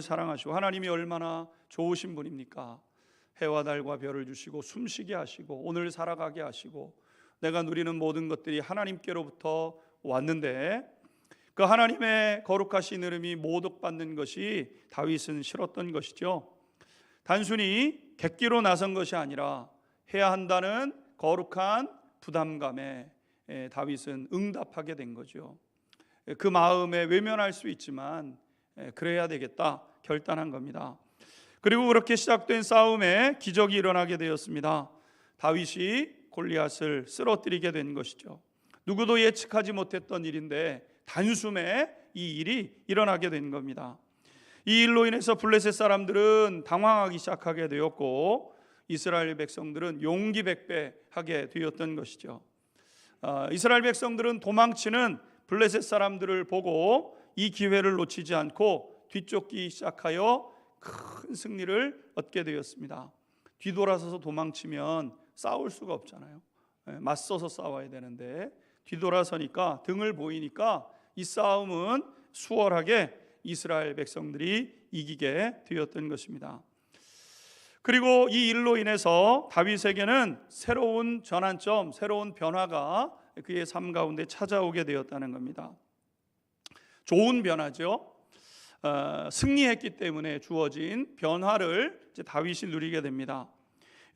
사랑하시고 하나님이 얼마나 좋으신 분입니까? 해와 달과 별을 주시고 숨쉬게 하시고 오늘 살아가게 하시고 내가 누리는 모든 것들이 하나님께로부터 왔는데 그 하나님의 거룩하신 이름이 모독받는 것이 다윗은 싫었던 것이죠. 단순히 객기로 나선 것이 아니라 해야 한다는 거룩한 부담감에 다윗은 응답하게 된 거죠. 그 마음에 외면할 수 있지만 그래야 되겠다 결단한 겁니다. 그리고 그렇게 시작된 싸움에 기적이 일어나게 되었습니다. 다윗이 골리앗을 쓰러뜨리게 된 것이죠. 누구도 예측하지 못했던 일인데 단숨에 이 일이 일어나게 된 겁니다. 이 일로 인해서 블레셋 사람들은 당황하기 시작하게 되었고 이스라엘 백성들은 용기백배하게 되었던 것이죠. 이스라엘 백성들은 도망치는 블레셋 사람들을 보고 이 기회를 놓치지 않고 뒤쫓기 시작하여 큰 승리를 얻게 되었습니다. 뒤돌아서서 도망치면 싸울 수가 없잖아요. 맞서서 싸워야 되는데 뒤돌아서니까 등을 보이니까 이 싸움은 수월하게 이스라엘 백성들이 이기게 되었던 것입니다. 그리고 이 일로 인해서 다윗에게는 새로운 전환점, 새로운 변화가 그의 삶 가운데 찾아오게 되었다는 겁니다. 좋은 변화죠. 승리했기 때문에 주어진 변화를 이제 다윗이 누리게 됩니다.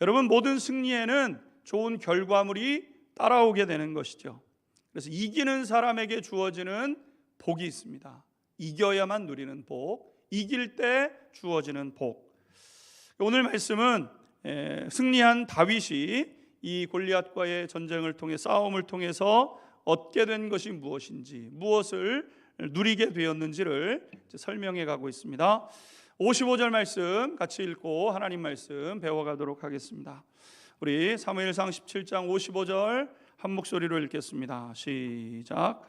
여러분, 모든 승리에는 좋은 결과물이 따라오게 되는 것이죠. 그래서 이기는 사람에게 주어지는 복이 있습니다. 이겨야만 누리는 복, 이길 때 주어지는 복. 오늘 말씀은 승리한 다윗이 이 골리앗과의 전쟁을 통해 싸움을 통해서 얻게 된 것이 무엇인지, 무엇을 누리게 되었는지를 설명해 가고 있습니다. 55절 말씀 같이 읽고 하나님 말씀 배워가도록 하겠습니다. 우리 사무엘상 17장 55절 한 목소리로 읽겠습니다. 시작.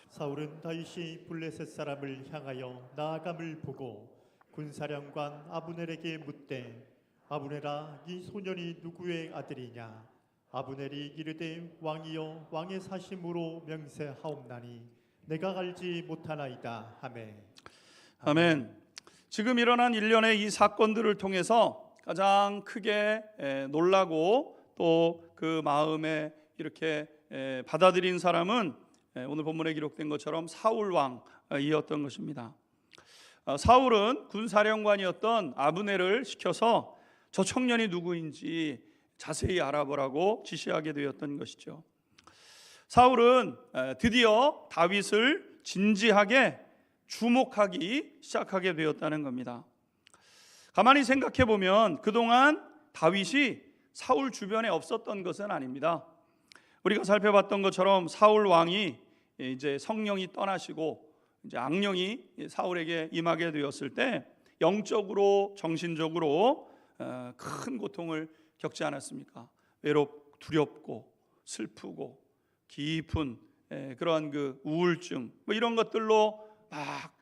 사울은 다윗이 블레셋 사람을 향하여 나아감을 보고 군사령관 아브넬에게 묻되 아브넬아, 이 소년이 누구의 아들이냐? 아브넬이 이르되 왕이여, 왕의 사심으로 명세하옵나니 내가 알지 못하나이다 하매. 아멘. 지금 일어난 일련의 이 사건들을 통해서 가장 크게 놀라고 또 그 마음에 이렇게 받아들인 사람은 오늘 본문에 기록된 것처럼 사울 왕이었던 것입니다. 사울은 군사령관이었던 아브넬을 시켜서 저 청년이 누구인지 자세히 알아보라고 지시하게 되었던 것이죠. 사울은 드디어 다윗을 진지하게 주목하기 시작하게 되었다는 겁니다. 가만히 생각해 보면 그동안 다윗이 사울 주변에 없었던 것은 아닙니다. 우리가 살펴봤던 것처럼 사울 왕이 이제 성령이 떠나시고 이제 악령이 사울에게 임하게 되었을 때 영적으로 정신적으로 큰 고통을 겪지 않았습니까? 두렵고 슬프고 깊은 그러한 그 우울증 뭐 이런 것들로 막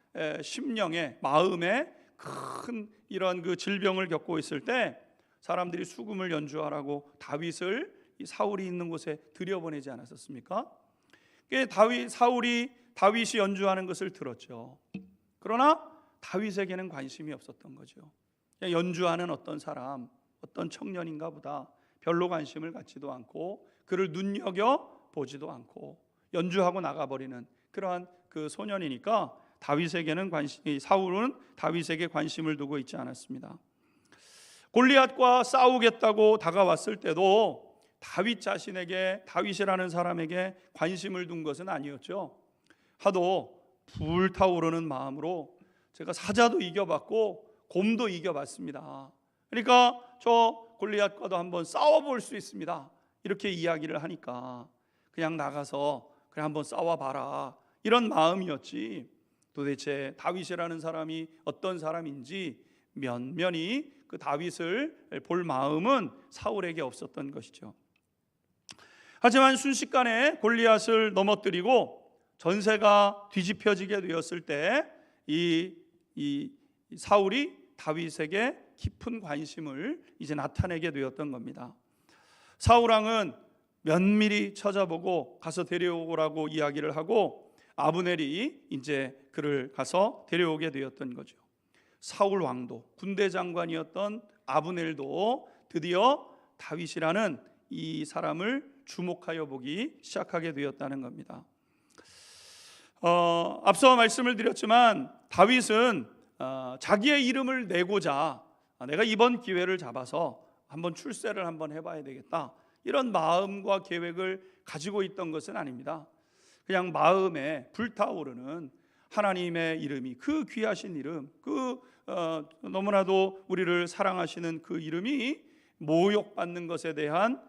심령에 마음에 큰 이런 그 질병을 겪고 있을 때 사람들이 수금을 연주하라고 다윗을 이 사울이 있는 곳에 들여보내지 않았었습니까? 사울이 다윗이 연주하는 것을 들었죠. 그러나 다윗에게는 관심이 없었던 거죠. 연주하는 어떤 사람, 어떤 청년인가 보다 별로 관심을 갖지도 않고 그를 눈여겨 보지도 않고 연주하고 나가버리는 그러한 그 소년이니까 사울은 다윗에게 관심을 두고 있지 않았습니다. 골리앗과 싸우겠다고 다가왔을 때도 다윗 자신에게, 다윗이라는 사람에게 관심을 둔 것은 아니었죠. 하도 불타오르는 마음으로 제가 사자도 이겨봤고 곰도 이겨봤습니다. 그러니까 저 골리앗과도 한번 싸워볼 수 있습니다. 이렇게 이야기를 하니까 그냥 나가서 그래 한번 싸워봐라 이런 마음이었지, 도대체 다윗이라는 사람이 어떤 사람인지 면면이 그 다윗을 볼 마음은 사울에게 없었던 것이죠. 하지만 순식간에 골리앗을 넘어뜨리고 전세가 뒤집혀지게 되었을 때 이 사울이 다윗에게 깊은 관심을 이제 나타내게 되었던 겁니다. 사울 왕은 면밀히 찾아보고 가서 데려오라고 이야기를 하고 아브넬이 이제 그를 가서 데려오게 되었던 거죠. 사울 왕도, 군대 장관이었던 아브넬도 드디어 다윗이라는 이 사람을 주목하여 보기 시작하게 되었다는 겁니다. 앞서 말씀을 드렸지만 다윗은 자기의 이름을 내고자 내가 이번 기회를 잡아서 한번 출세를 한번 해봐야 되겠다, 이런 마음과 계획을 가지고 있던 것은 아닙니다. 그냥 마음에 불타오르는 하나님의 이름이, 그 귀하신 이름, 너무나도 우리를 사랑하시는 그 이름이 모욕받는 것에 대한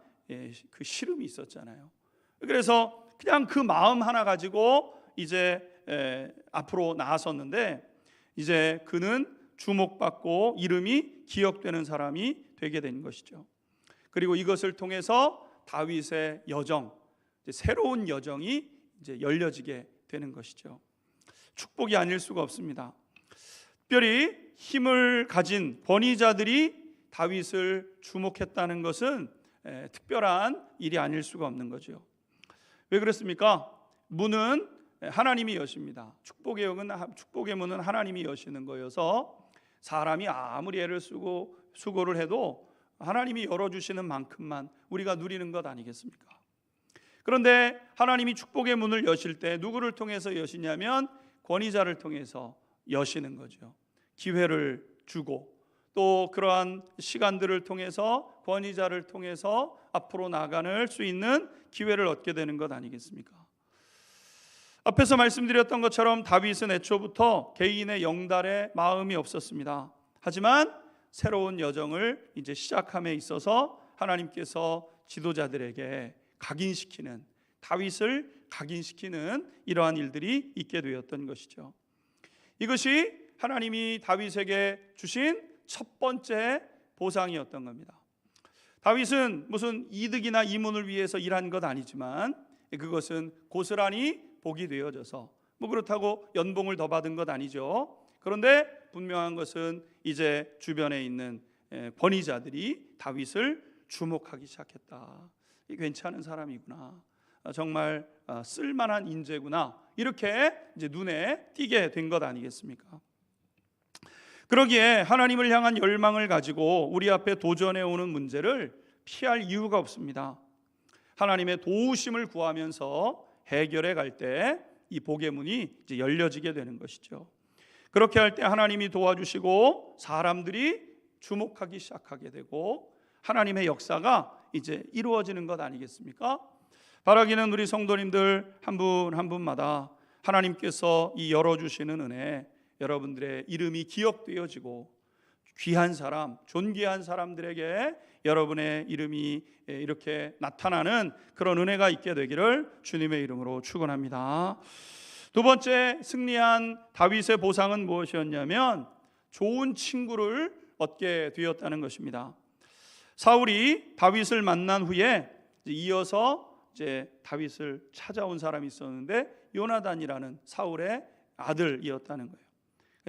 그 싫음이 있었잖아요. 그래서 그냥 그 마음 하나 가지고 이제 앞으로 나아섰는데, 이제 그는 주목받고 이름이 기억되는 사람이 되게 된 것이죠. 그리고 이것을 통해서 다윗의 여정, 새로운 여정이 이제 열려지게 되는 것이죠. 축복이 아닐 수가 없습니다. 특별히 힘을 가진 권위자들이 다윗을 주목했다는 것은 특별한 일이 아닐 수가 없는 거죠. 왜 그렇습니까? 문은 하나님이 여십니다. 축복의 문은 하나님이 여시는 거여서 사람이 아무리 애를 쓰고 수고를 해도 하나님이 열어주시는 만큼만 우리가 누리는 것 아니겠습니까? 그런데 하나님이 축복의 문을 여실 때 누구를 통해서 여시냐면 권위자를 통해서 여시는 거죠. 기회를 주고 또 그러한 시간들을 통해서 권위자를 통해서 앞으로 나아갈 수 있는 기회를 얻게 되는 것 아니겠습니까? 앞에서 말씀드렸던 것처럼 다윗은 애초부터 개인의 영달에 마음이 없었습니다. 하지만 새로운 여정을 이제 시작함에 있어서 하나님께서 지도자들에게 각인시키는, 다윗을 각인시키는 이러한 일들이 있게 되었던 것이죠. 이것이 하나님이 다윗에게 주신 첫 번째 보상이었던 겁니다. 다윗은 무슨 이득이나 이문을 위해서 일한 것 아니지만 그것은 고스란히 복이 되어져서, 그렇다고 연봉을 더 받은 것 아니죠. 그런데 분명한 것은 이제 주변에 있는 권위자들이 다윗을 주목하기 시작했다. 괜찮은 사람이구나, 정말 쓸만한 인재구나, 이렇게 이제 눈에 띄게 된 것 아니겠습니까? 그러기에 하나님을 향한 열망을 가지고 우리 앞에 도전해 오는 문제를 피할 이유가 없습니다. 하나님의 도우심을 구하면서 해결해 갈 때 이 복의 문이 이제 열려지게 되는 것이죠. 그렇게 할 때 하나님이 도와주시고 사람들이 주목하기 시작하게 되고 하나님의 역사가 이제 이루어지는 것 아니겠습니까? 바라기는 우리 성도님들 한 분 한 분마다 하나님께서 이 열어주시는 은혜, 여러분들의 이름이 기억되어지고 귀한 사람, 존귀한 사람들에게 여러분의 이름이 이렇게 나타나는 그런 은혜가 있게 되기를 주님의 이름으로 축원합니다. 두 번째 승리한 다윗의 보상은 무엇이었냐면 좋은 친구를 얻게 되었다는 것입니다. 사울이 다윗을 만난 후에 이어서 이제 다윗을 찾아온 사람이 있었는데 요나단이라는 사울의 아들이었다는 거예요.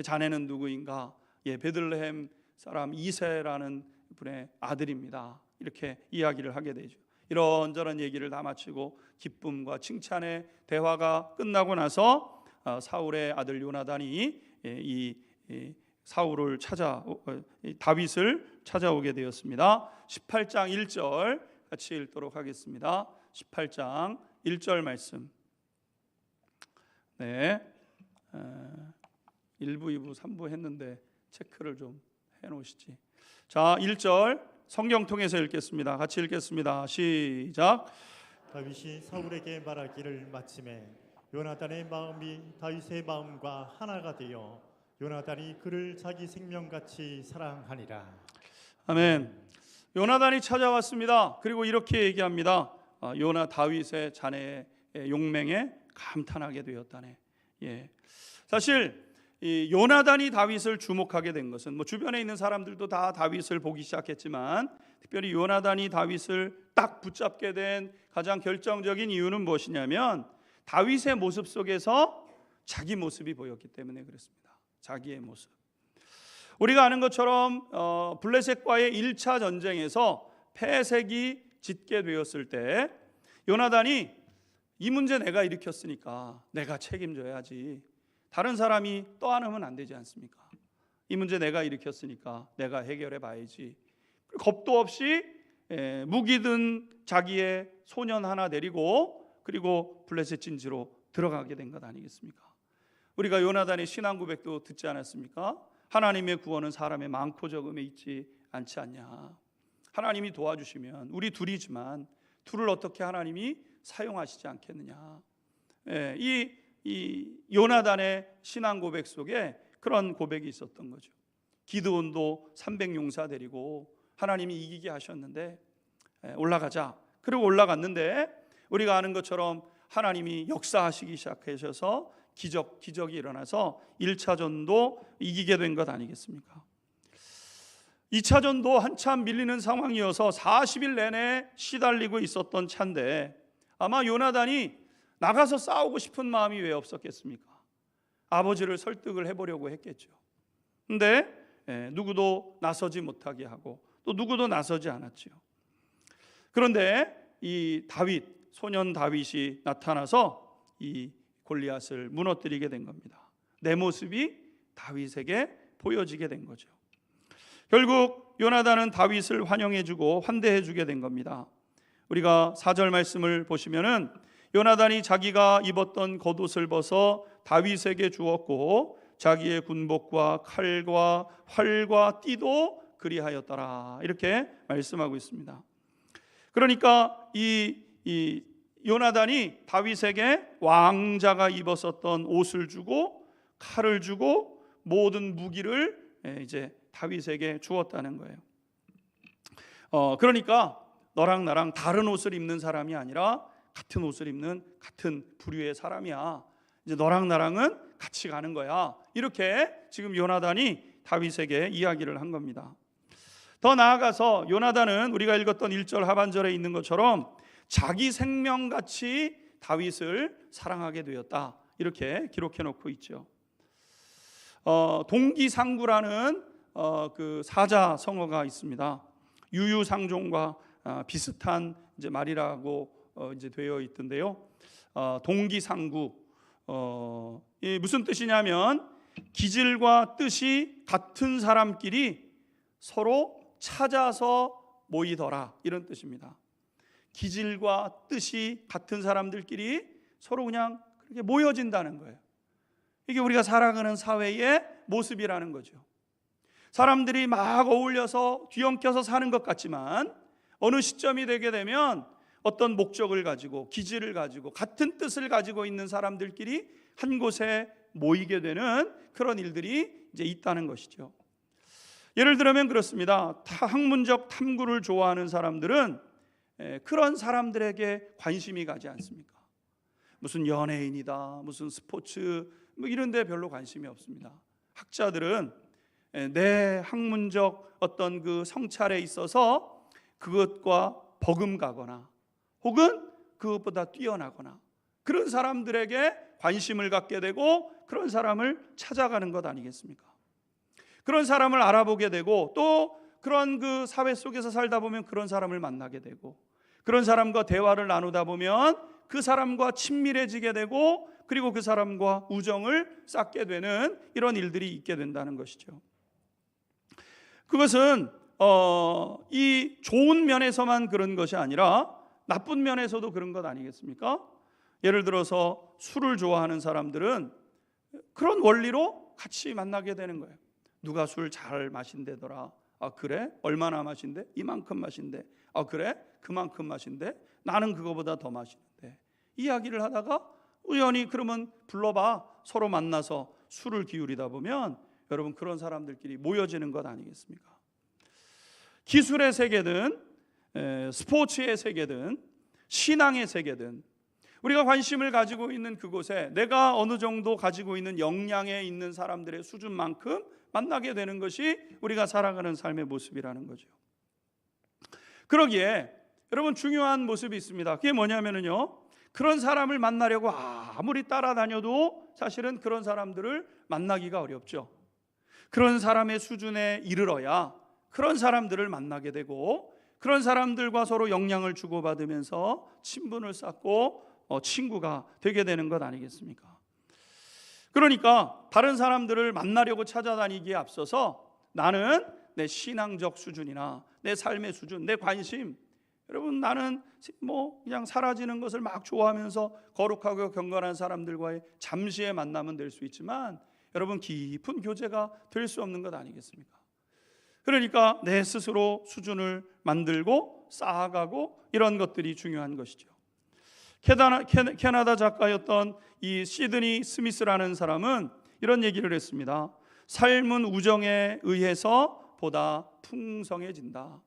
자네는 누구인가? 베들레헴 사람 이새라는 분의 아들입니다. 이렇게 이야기를 하게 되죠. 이런저런 얘기를 다 마치고 기쁨과 칭찬의 대화가 끝나고 나서 사울의 아들 요나단이 이 사울을 다윗을 찾아오게 되었습니다. 18장 1절 같이 읽도록 하겠습니다. 18장 1절 말씀. 네, 1부, 2부, 3부 했는데 체크를 좀 해놓으시지. 자, 1절 성경 통해서 읽겠습니다. 같이 읽겠습니다. 시작. 다윗이 사울에게 말하기를 마침에 요나단의 마음이 다윗의 마음과 하나가 되어 요나단이 그를 자기 생명같이 사랑하니라. 아멘. 요나단이 찾아왔습니다. 그리고 이렇게 얘기합니다. 다윗의 자네의 용맹에 감탄하게 되었다네. 사실 이 요나단이 다윗을 주목하게 된 것은 주변에 있는 사람들도 다 다윗을 보기 시작했지만 특별히 요나단이 다윗을 딱 붙잡게 된 가장 결정적인 이유는 무엇이냐면 다윗의 모습 속에서 자기 모습이 보였기 때문에 그렇습니다. 자기의 모습. 우리가 아는 것처럼 블레셋과의 1차 전쟁에서 패색이 짙게 되었을 때 요나단이 이 문제 내가 일으켰으니까 내가 책임져야지, 다른 사람이 떠안으면 안 되지 않습니까? 이 문제 내가 일으켰으니까 내가 해결해 봐야지. 겁도 없이 무기 든 자기의 소년 하나 데리고 그리고 블레셋 진지로 들어가게 된 것 아니겠습니까? 우리가 요나단의 신앙 고백도 듣지 않았습니까? 하나님의 구원은 사람의 많고 적음에 있지 않지 않냐. 하나님이 도와주시면 우리 둘이지만 둘을 어떻게 하나님이 사용하시지 않겠느냐. 이 요나단의 신앙 고백 속에 그런 고백이 있었던 거죠. 기드온도 300용사 데리고 하나님이 이기게 하셨는데 올라가자. 그리고 올라갔는데 우리가 아는 것처럼 하나님이 역사하시기 시작하셔서 기적이 일어나서 1차전도 이기게 된 것 아니겠습니까? 2차전도 한참 밀리는 상황이어서 40일 내내 시달리고 있었던 차인데 아마 요나단이 나가서 싸우고 싶은 마음이 왜 없었겠습니까? 아버지를 설득을 해보려고 했겠죠. 근데 누구도 나서지 못하게 하고 또 누구도 나서지 않았죠. 그런데 이 다윗, 소년 다윗이 나타나서 이 골리앗을 무너뜨리게 된 겁니다. 내 모습이 다윗에게 보여지게 된 거죠. 결국 요나단은 다윗을 환영해주고 환대해주게 된 겁니다. 우리가 4절 말씀을 보시면은 요나단이 자기가 입었던 겉옷을 벗어 다윗에게 주었고 자기의 군복과 칼과 활과 띠도 그리하였더라. 이렇게 말씀하고 있습니다. 그러니까 이 요나단이 다윗에게 왕자가 입었었던 옷을 주고 칼을 주고 모든 무기를 이제 다윗에게 주었다는 거예요. 그러니까 너랑 나랑 다른 옷을 입는 사람이 아니라 같은 옷을 입는 같은 부류의 사람이야. 이제 너랑 나랑은 같이 가는 거야. 이렇게 지금 요나단이 다윗에게 이야기를 한 겁니다. 더 나아가서 요나단은 우리가 읽었던 1절 하반절에 있는 것처럼 자기 생명같이 다윗을 사랑하게 되었다. 이렇게 기록해 놓고 있죠. 동기상구라는 그 사자 성어가 있습니다. 유유상종과 비슷한 이제 말이라고 이제 되어 있던데요. 동기상구 이 무슨 뜻이냐면 기질과 뜻이 같은 사람끼리 서로 찾아서 모이더라 이런 뜻입니다. 기질과 뜻이 같은 사람들끼리 서로 그냥 그렇게 모여진다는 거예요. 이게 우리가 살아가는 사회의 모습이라는 거죠. 사람들이 막 어울려서 뒤엉켜서 사는 것 같지만 어느 시점이 되게 되면 어떤 목적을 가지고 기질을 가지고 같은 뜻을 가지고 있는 사람들끼리 한 곳에 모이게 되는 그런 일들이 이제 있다는 것이죠. 예를 들면 그렇습니다. 학문적 탐구를 좋아하는 사람들은 그런 사람들에게 관심이 가지 않습니까? 무슨 연예인이다, 무슨 스포츠 뭐 이런 데 별로 관심이 없습니다. 학자들은 내 학문적 어떤 그 성찰에 있어서 그것과 버금가거나 혹은 그것보다 뛰어나거나 그런 사람들에게 관심을 갖게 되고 그런 사람을 찾아가는 것 아니겠습니까? 그런 사람을 알아보게 되고 또 그런 그 사회 속에서 살다 보면 그런 사람을 만나게 되고 그런 사람과 대화를 나누다 보면 그 사람과 친밀해지게 되고 그리고 그 사람과 우정을 쌓게 되는 이런 일들이 있게 된다는 것이죠. 그것은 이 좋은 면에서만 그런 것이 아니라 나쁜 면에서도 그런 것 아니겠습니까? 예를 들어서 술을 좋아하는 사람들은 그런 원리로 같이 만나게 되는 거예요. 누가 술 잘 마신대더라. 아 그래? 얼마나 마신대? 이만큼 마신대. 아 그래? 그만큼 마신대? 나는 그거보다 더 마시는데. 이야기를 하다가 우연히 그러면 불러봐. 서로 만나서 술을 기울이다 보면 여러분 그런 사람들끼리 모여지는 것 아니겠습니까? 기술의 세계든 스포츠의 세계든 신앙의 세계든 우리가 관심을 가지고 있는 그곳에 내가 어느 정도 가지고 있는 역량에 있는 사람들의 수준만큼 만나게 되는 것이 우리가 살아가는 삶의 모습이라는 거죠. 그러기에 여러분 중요한 모습이 있습니다. 그게 뭐냐면요, 그런 사람을 만나려고 아무리 따라다녀도 사실은 그런 사람들을 만나기가 어렵죠. 그런 사람의 수준에 이르러야 그런 사람들을 만나게 되고 그런 사람들과 서로 영향을 주고받으면서 친분을 쌓고 친구가 되게 되는 것 아니겠습니까? 그러니까 다른 사람들을 만나려고 찾아다니기에 앞서서 나는 내 신앙적 수준이나 내 삶의 수준, 내 관심, 여러분 나는 그냥 사라지는 것을 막 좋아하면서 거룩하고 경건한 사람들과의 잠시의 만남은 될 수 있지만 여러분 깊은 교제가 될 수 없는 것 아니겠습니까? 그러니까 내 스스로 수준을 만들고 쌓아가고 이런 것들이 중요한 것이죠. 캐나다 작가였던 이 시드니 스미스라는 사람은 이런 얘기를 했습니다. 삶은 우정에 의해서 보다 풍성해진다.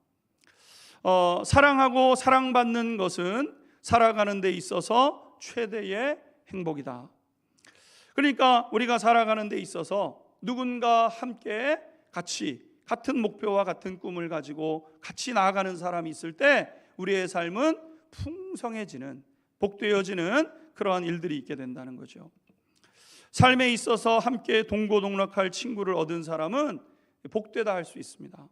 사랑하고 사랑받는 것은 살아가는 데 있어서 최대의 행복이다. 그러니까 우리가 살아가는 데 있어서 누군가 함께 같은 목표와 같은 꿈을 가지고 같이 나아가는 사람이 있을 때 우리의 삶은 풍성해지는, 복되어지는 그러한 일들이 있게 된다는 거죠. 삶에 있어서 함께 동고동락할 친구를 얻은 사람은 복되다 할 수 있습니다.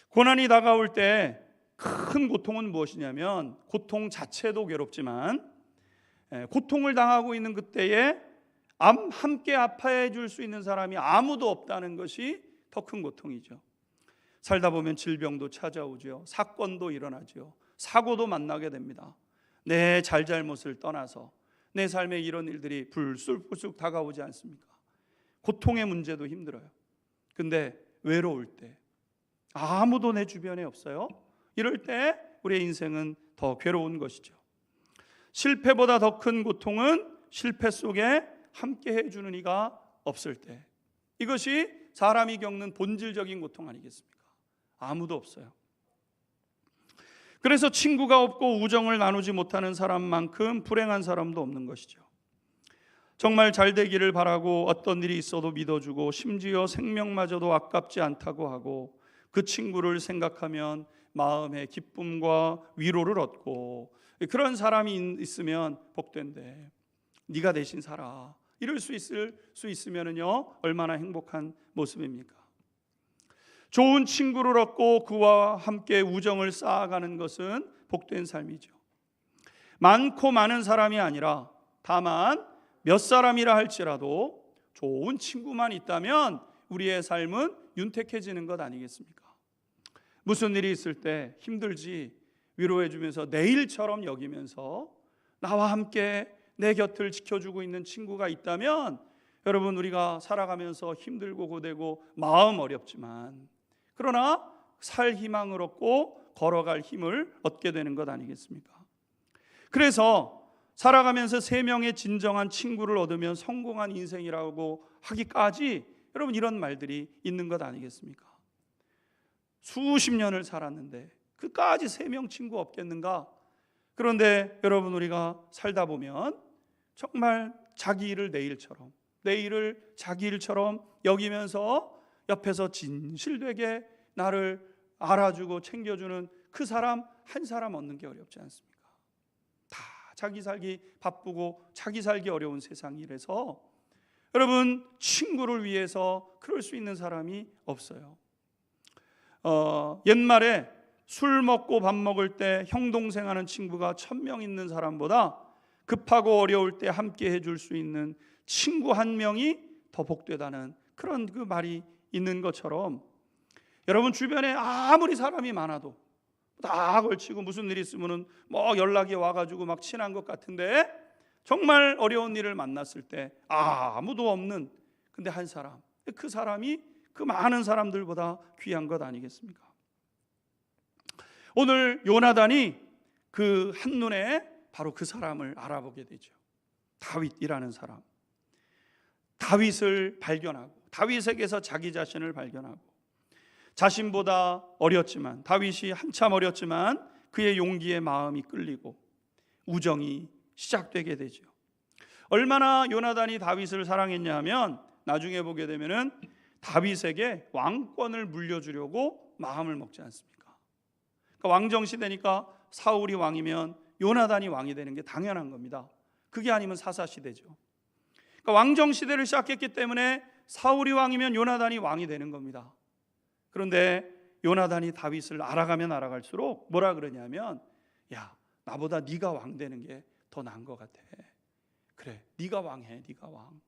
고난이 다가올 때 큰 고통은 무엇이냐면 고통 자체도 괴롭지만 고통을 당하고 있는 그때에 함께 아파해 줄 수 있는 사람이 아무도 없다는 것이 더 큰 고통이죠. 살다 보면 질병도 찾아오죠. 사건도 일어나죠. 사고도 만나게 됩니다. 내 잘잘못을 떠나서 내 삶에 이런 일들이 불쑥불쑥 다가오지 않습니까? 고통의 문제도 힘들어요. 근데 외로울 때 아무도 내 주변에 없어요. 이럴 때 우리의 인생은 더 괴로운 것이죠. 실패보다 더 큰 고통은 실패 속에 함께 해주는 이가 없을 때, 이것이 사람이 겪는 본질적인 고통 아니겠습니까? 아무도 없어요. 그래서 친구가 없고 우정을 나누지 못하는 사람만큼 불행한 사람도 없는 것이죠. 정말 잘 되기를 바라고 어떤 일이 있어도 믿어주고 심지어 생명마저도 아깝지 않다고 하고 그 친구를 생각하면 마음의 기쁨과 위로를 얻고 그런 사람이 있으면 복된데 네가 대신 살아, 이럴 수 있으면은요 얼마나 행복한 모습입니까? 좋은 친구를 얻고 그와 함께 우정을 쌓아가는 것은 복된 삶이죠. 많고 많은 사람이 아니라 다만 몇 사람이라 할지라도 좋은 친구만 있다면 우리의 삶은 윤택해지는 것 아니겠습니까? 무슨 일이 있을 때 힘들지 위로해 주면서 내일처럼 여기면서 나와 함께 내 곁을 지켜주고 있는 친구가 있다면 여러분 우리가 살아가면서 힘들고 고되고 마음 어렵지만 그러나 살 희망을 얻고 걸어갈 힘을 얻게 되는 것 아니겠습니까? 그래서 살아가면서 3명의 진정한 친구를 얻으면 성공한 인생이라고 하기까지 여러분 이런 말들이 있는 것 아니겠습니까? 수십 년을 살았는데 그까지 3명 친구 없겠는가? 그런데 여러분 우리가 살다 보면 정말 자기 일을 내일을 자기 일처럼 여기면서 옆에서 진실되게 나를 알아주고 챙겨주는 그 사람 한 사람 얻는 게 어렵지 않습니까? 다 자기 살기 바쁘고 자기 살기 어려운 세상이라서 여러분 친구를 위해서 그럴 수 있는 사람이 없어요. 옛말에 술 먹고 밥 먹을 때 형 동생 하는 친구가 1000명 있는 사람보다 급하고 어려울 때 함께 해줄 수 있는 친구 한 명이 더 복되다는 그런 그 말이 있는 것처럼 여러분 주변에 아무리 사람이 많아도 다 걸치고 무슨 일이 있으면은 연락이 와가지고 막 친한 것 같은데 정말 어려운 일을 만났을 때 아무도 없는 근데 한 사람, 그 사람이 그 많은 사람들보다 귀한 것 아니겠습니까? 오늘 요나단이 그 한눈에 바로 그 사람을 알아보게 되죠. 다윗이라는 사람. 다윗을 발견하고 다윗에게서 자기 자신을 발견하고 자신보다 어렸지만 다윗이 한참 어렸지만 그의 용기에 마음이 끌리고 우정이 시작되게 되죠. 얼마나 요나단이 다윗을 사랑했냐 하면 나중에 보게 되면은 다윗에게 왕권을 물려주려고 마음을 먹지 않습니까? 그러니까 왕정시대니까 사울이 왕이면 요나단이 왕이 되는 게 당연한 겁니다. 그게 아니면 사사시대죠. 그러니까 왕정시대를 시작했기 때문에 사울이 왕이면 요나단이 왕이 되는 겁니다. 그런데 요나단이 다윗을 알아가면 알아갈수록 뭐라 그러냐면 야 나보다 네가 왕 되는 게 더 나은 것 같아. 그래 네가 왕해, 네가 왕.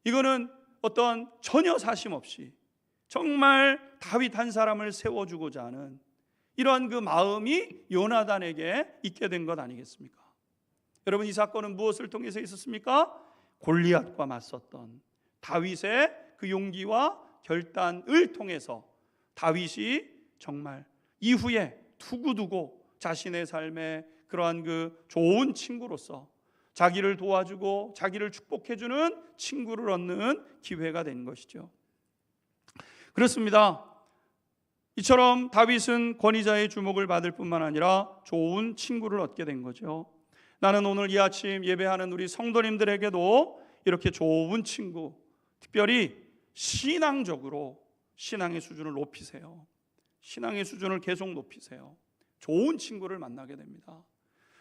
이거는 어떤 전혀 사심 없이 정말 다윗 한 사람을 세워주고자 하는 이러한 그 마음이 요나단에게 있게 된 것 아니겠습니까? 여러분, 이 사건은 무엇을 통해서 있었습니까? 골리앗과 맞섰던 다윗의 그 용기와 결단을 통해서 다윗이 정말 이후에 두고두고 자신의 삶에 그러한 그 좋은 친구로서 자기를 도와주고 자기를 축복해주는 친구를 얻는 기회가 된 것이죠. 그렇습니다. 이처럼 다윗은 권위자의 주목을 받을 뿐만 아니라 좋은 친구를 얻게 된 거죠. 나는 오늘 이 아침 예배하는 우리 성도님들에게도 이렇게 좋은 친구, 특별히 신앙적으로 신앙의 수준을 높이세요. 신앙의 수준을 계속 높이세요. 좋은 친구를 만나게 됩니다.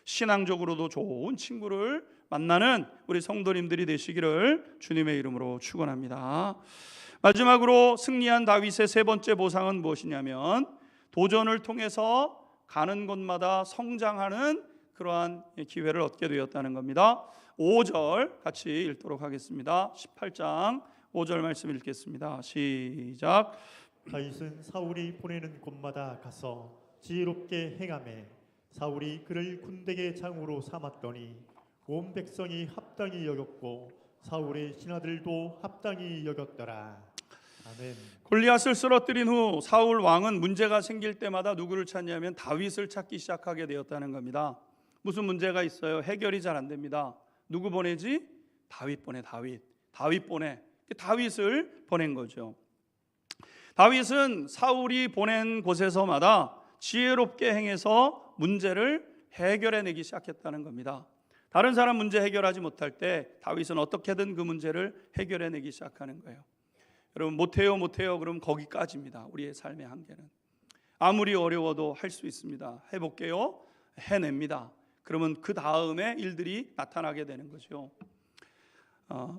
신앙적으로도 좋은 친구를 만나는 우리 성도님들이 되시기를 주님의 이름으로 축원합니다. 마지막으로 승리한 다윗의 세 번째 보상은 무엇이냐면 도전을 통해서 가는 곳마다 성장하는 그러한 기회를 얻게 되었다는 겁니다. 5절 같이 읽도록 하겠습니다. 18장 5절 말씀 읽겠습니다. 시작. 다윗은 사울이 보내는 곳마다 가서 지혜롭게 행하매 사울이 그를 군대의 장으로 삼았더니 온 백성이 합당히 여겼고 사울의 신하들도 합당히 여겼더라. 아멘. 골리앗을 쓰러뜨린 후 사울 왕은 문제가 생길 때마다 누구를 찾냐면 다윗을 찾기 시작하게 되었다는 겁니다. 무슨 문제가 있어요? 해결이 잘 안 됩니다. 누구 보내지? 다윗 보내. 다윗 보내. 다윗을 보낸 거죠. 다윗은 사울이 보낸 곳에서마다 지혜롭게 행해서 문제를 해결해내기 시작했다는 겁니다. 다른 사람 문제 해결하지 못할 때 다윗은 어떻게든 그 문제를 해결해내기 시작하는 거예요. 여러분, 못해요 그럼 거기까지입니다. 우리의 삶의 한계는 아무리 어려워도 할 수 있습니다. 해볼게요. 해냅니다. 그러면 그 다음에 일들이 나타나게 되는 거죠.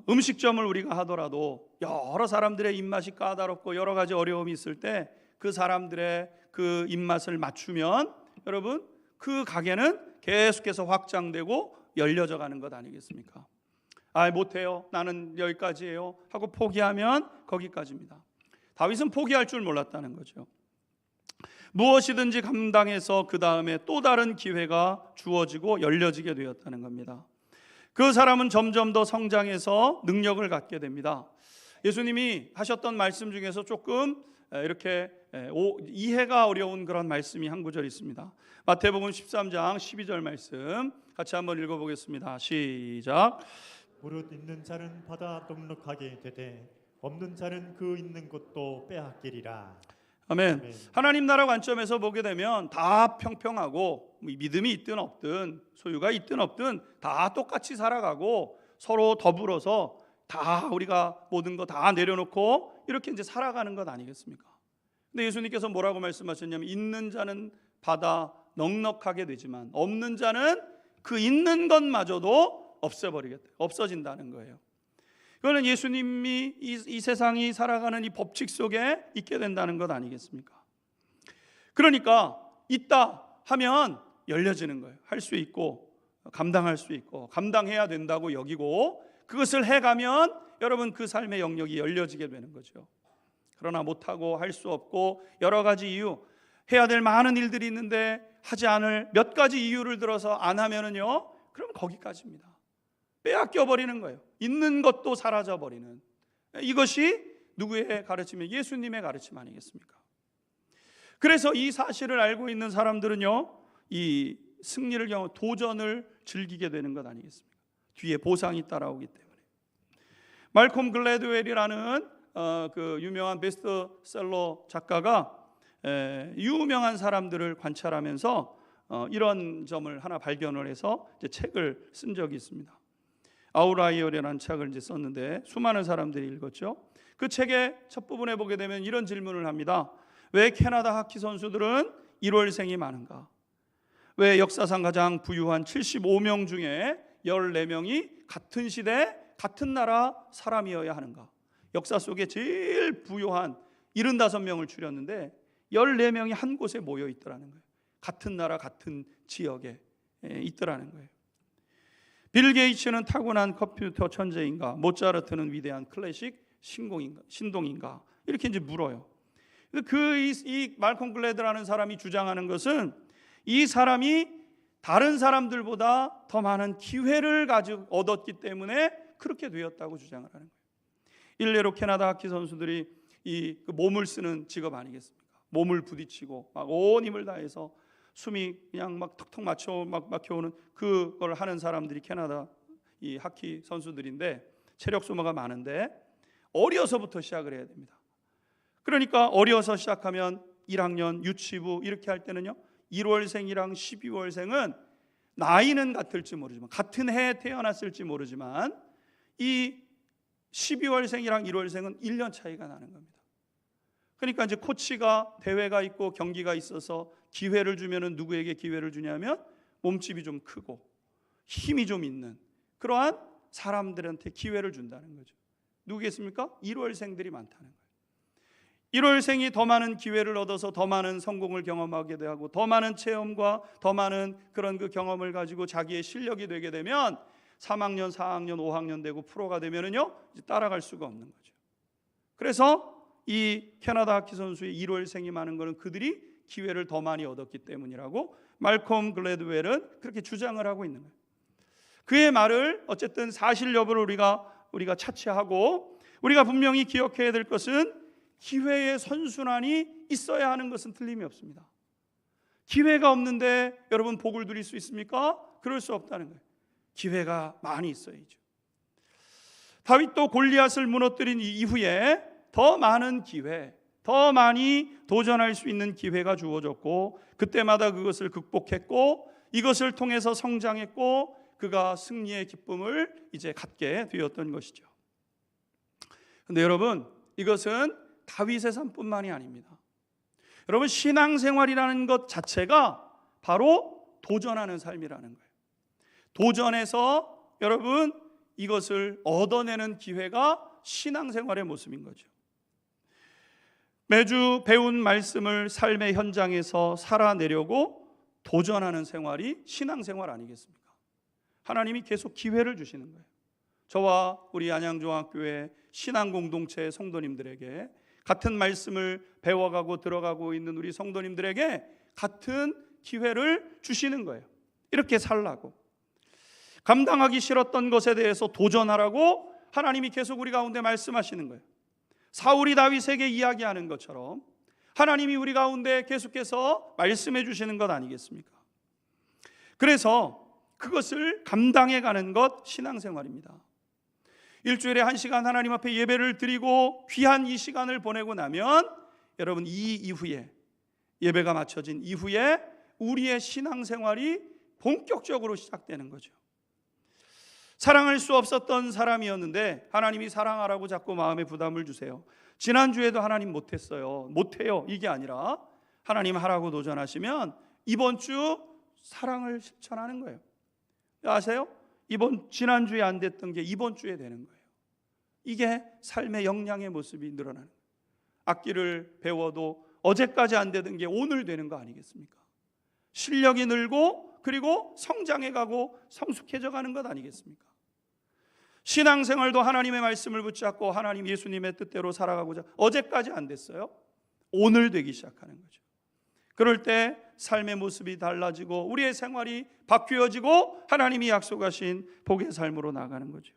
음식점을 우리가 하더라도 여러 사람들의 입맛이 까다롭고 여러 가지 어려움이 있을 때 그 사람들의 그 입맛을 맞추면 여러분 그 가게는 계속해서 확장되고 열려져 가는 것 아니겠습니까? 못해요. 나는 여기까지예요 하고 포기하면 거기까지입니다. 다윗은 포기할 줄 몰랐다는 거죠. 무엇이든지 감당해서 그 다음에 또 다른 기회가 주어지고 열려지게 되었다는 겁니다. 그 사람은 점점 더 성장해서 능력을 갖게 됩니다. 예수님이 하셨던 말씀 중에서 조금 이렇게 이해가 어려운 그런 말씀이 한 구절 있습니다. 마태복음 13장 12절 말씀 같이 한번 읽어보겠습니다. 시작. 무릇 있는 자는 받아 넉넉하게 되되 없는 자는 그 있는 것도 빼앗기리라. 아멘. 하나님 나라 관점에서 보게 되면 다 평평하고 믿음이 있든 없든 소유가 있든 없든 다 똑같이 살아가고 서로 더불어서 다 우리가 모든 거 다 내려놓고 이렇게 이제 살아가는 것 아니겠습니까? 근데 예수님께서 뭐라고 말씀하셨냐면 있는 자는 받아 넉넉하게 되지만 없는 자는 그 있는 것마저도 없어진다는 거예요. 이거는 예수님이 이 세상이 살아가는 이 법칙 속에 있게 된다는 것 아니겠습니까? 그러니까 있다 하면 열려지는 거예요. 할 수 있고 감당할 수 있고 감당해야 된다고 여기고 그것을 해가면 여러분 그 삶의 영역이 열려지게 되는 거죠. 그러나 못하고 할 수 없고 여러 가지 이유 해야 될 많은 일들이 있는데 하지 않을 몇 가지 이유를 들어서 안 하면은요 그럼 거기까지입니다. 빼앗겨 버리는 거예요. 있는 것도 사라져 버리는 이것이 누구의 가르침이에요? 예수님의 가르침 아니겠습니까? 그래서 이 사실을 알고 있는 사람들은요 이 승리를 경험 도전을 즐기게 되는 것 아니겠습니까? 뒤에 보상이 따라오기 때문에. 말콤 글래드웰이라는 그 유명한 베스트셀러 작가가 유명한 사람들을 관찰하면서 이런 점을 하나 발견을 해서 이제 책을 쓴 적이 있습니다. 아웃라이어라는 책을 이제 썼는데 수많은 사람들이 읽었죠. 그 책의 첫 부분에 보게 되면 이런 질문을 합니다. 왜 캐나다 하키 선수들은 1월생이 많은가? 왜 역사상 가장 부유한 75명 중에 14명이 같은 시대 같은 나라 사람이어야 하는가? 역사 속에 제일 부유한 75명을 추렸는데 14명이 한 곳에 모여 있더라는 거예요. 같은 나라 같은 지역에 있더라는 거예요. 빌 게이츠는 타고난 컴퓨터 천재인가? 모차르트는 위대한 클래식 신동인가? 이렇게 이제 물어요. 이 말콤 글래드라는 사람이 주장하는 것은 이 사람이 다른 사람들보다 더 많은 기회를 가지고 얻었기 때문에 그렇게 되었다고 주장을 하는 거예요. 일례로 캐나다 하키 선수들이 그 몸을 쓰는 직업 아니겠습니까? 몸을 부딪히고 막 온 힘을 다해서 숨이 그냥 막 턱턱 막혀오는 그걸 하는 사람들이 캐나다 이 하키 선수들인데 체력 소모가 많은데 어려서부터 시작을 해야 됩니다. 그러니까 어려서 시작하면 1학년 유치부 이렇게 할 때는요 1월생이랑 12월생은 나이는 같을지 모르지만 같은 해에 태어났을지 모르지만 이 12월생이랑 1월생은 1년 차이가 나는 겁니다. 그러니까 이제 코치가 대회가 있고 경기가 있어서 기회를 주면은 누구에게 기회를 주냐면 몸집이 좀 크고 힘이 좀 있는 그러한 사람들한테 기회를 준다는 거죠. 누구겠습니까? 1월생들이 많다는 거예요. 1월생이 더 많은 기회를 얻어서 더 많은 성공을 경험하게 되고 더 많은 체험과 더 많은 그런 그 경험을 가지고 자기의 실력이 되게 되면 3학년, 4학년, 5학년 되고 프로가 되면은요 이제 따라갈 수가 없는 거죠. 그래서 이 캐나다 하키 선수의 1월생이 많은 것은 그들이 기회를 더 많이 얻었기 때문이라고 말콤 글래드웰은 그렇게 주장을 하고 있는 거예요. 그의 말을 어쨌든 사실 여부를 우리가 차치하고 우리가 분명히 기억해야 될 것은 기회의 선순환이 있어야 하는 것은 틀림이 없습니다. 기회가 없는데 여러분 복을 누릴 수 있습니까? 그럴 수 없다는 거예요. 기회가 많이 있어야죠. 다윗도 골리앗을 무너뜨린 이후에 더 많은 기회, 더 많이 도전할 수 있는 기회가 주어졌고 그때마다 그것을 극복했고 이것을 통해서 성장했고 그가 승리의 기쁨을 이제 갖게 되었던 것이죠. 그런데 여러분 이것은 다윗의 삶뿐만이 아닙니다. 여러분 신앙생활이라는 것 자체가 바로 도전하는 삶이라는 거예요. 도전해서 여러분 이것을 얻어내는 기회가 신앙생활의 모습인 거죠. 매주 배운 말씀을 삶의 현장에서 살아내려고 도전하는 생활이 신앙생활 아니겠습니까? 하나님이 계속 기회를 주시는 거예요. 저와 우리 안양중학교의 신앙공동체 성도님들에게 같은 말씀을 배워가고 들어가고 있는 우리 성도님들에게 같은 기회를 주시는 거예요. 이렇게 살라고. 감당하기 싫었던 것에 대해서 도전하라고 하나님이 계속 우리 가운데 말씀하시는 거예요. 사울이 다윗에게 이야기하는 것처럼 하나님이 우리 가운데 계속해서 말씀해 주시는 것 아니겠습니까? 그래서 그것을 감당해 가는 것 신앙생활입니다. 일주일에 1시간 하나님 앞에 예배를 드리고 귀한 이 시간을 보내고 나면 여러분 이 이후에 예배가 마쳐진 이후에 우리의 신앙생활이 본격적으로 시작되는 거죠. 사랑할 수 없었던 사람이었는데 하나님이 사랑하라고 자꾸 마음에 부담을 주세요. 지난주에도 하나님 못했어요. 못해요. 이게 아니라 하나님 하라고 도전하시면 이번 주 사랑을 실천하는 거예요. 아세요? 지난주에 안 됐던 게 이번 주에 되는 거예요. 이게 삶의 역량의 모습이 늘어나는 거예요. 악기를 배워도 어제까지 안 되던 게 오늘 되는 거 아니겠습니까? 실력이 늘고 그리고 성장해 가고 성숙해져 가는 것 아니겠습니까? 신앙생활도 하나님의 말씀을 붙잡고 하나님 예수님의 뜻대로 살아가고자 어제까지 안 됐어요. 오늘 되기 시작하는 거죠. 그럴 때 삶의 모습이 달라지고 우리의 생활이 바뀌어지고 하나님이 약속하신 복의 삶으로 나가는 거죠.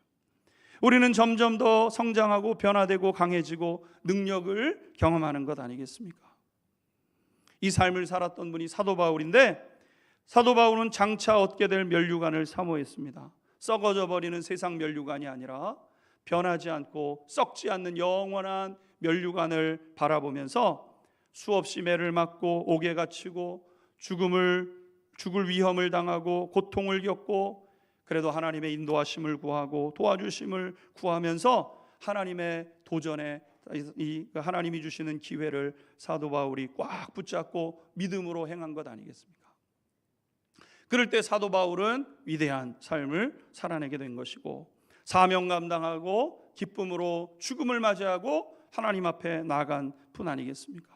우리는 점점 더 성장하고 변화되고 강해지고 능력을 경험하는 것 아니겠습니까? 이 삶을 살았던 분이 사도 바울인데 사도 바울은 장차 얻게 될 면류관을 사모했습니다. 썩어져 버리는 세상 면류관이 아니라 변하지 않고 썩지 않는 영원한 면류관을 바라보면서 수없이 매를 맞고 옥에 갇히고 죽을 위험을 당하고 고통을 겪고 그래도 하나님의 인도하심을 구하고 도와주심을 구하면서 하나님의 도전에 하나님이 주시는 기회를 사도 바울이 꽉 붙잡고 믿음으로 행한 것 아니겠습니까? 그럴 때 사도 바울은 위대한 삶을 살아내게 된 것이고 사명 감당하고 기쁨으로 죽음을 맞이하고 하나님 앞에 나아간 분 아니겠습니까?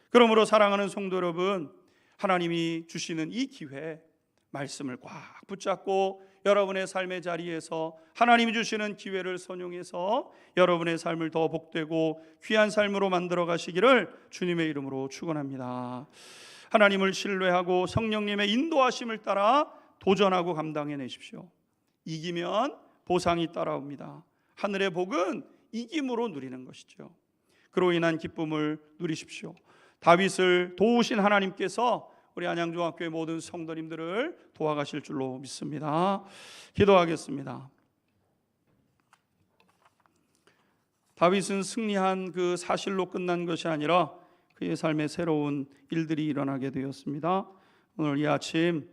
그러므로 사랑하는 성도 여러분, 하나님이 주시는 이 기회 말씀을 꽉 붙잡고 여러분의 삶의 자리에서 하나님이 주시는 기회를 선용해서 여러분의 삶을 더 복되고 귀한 삶으로 만들어 가시기를 주님의 이름으로 축원합니다. 하나님을 신뢰하고 성령님의 인도하심을 따라 도전하고 감당해내십시오. 이기면 보상이 따라옵니다. 하늘의 복은 이김으로 누리는 것이죠. 그로 인한 기쁨을 누리십시오. 다윗을 도우신 하나님께서 우리 안양중학교의 모든 성도님들을 도와가실 줄로 믿습니다. 기도하겠습니다. 다윗은 승리한 그 사실로 끝난 것이 아니라 그의 삶에 새로운 일들이 일어나게 되었습니다. 오늘 이 아침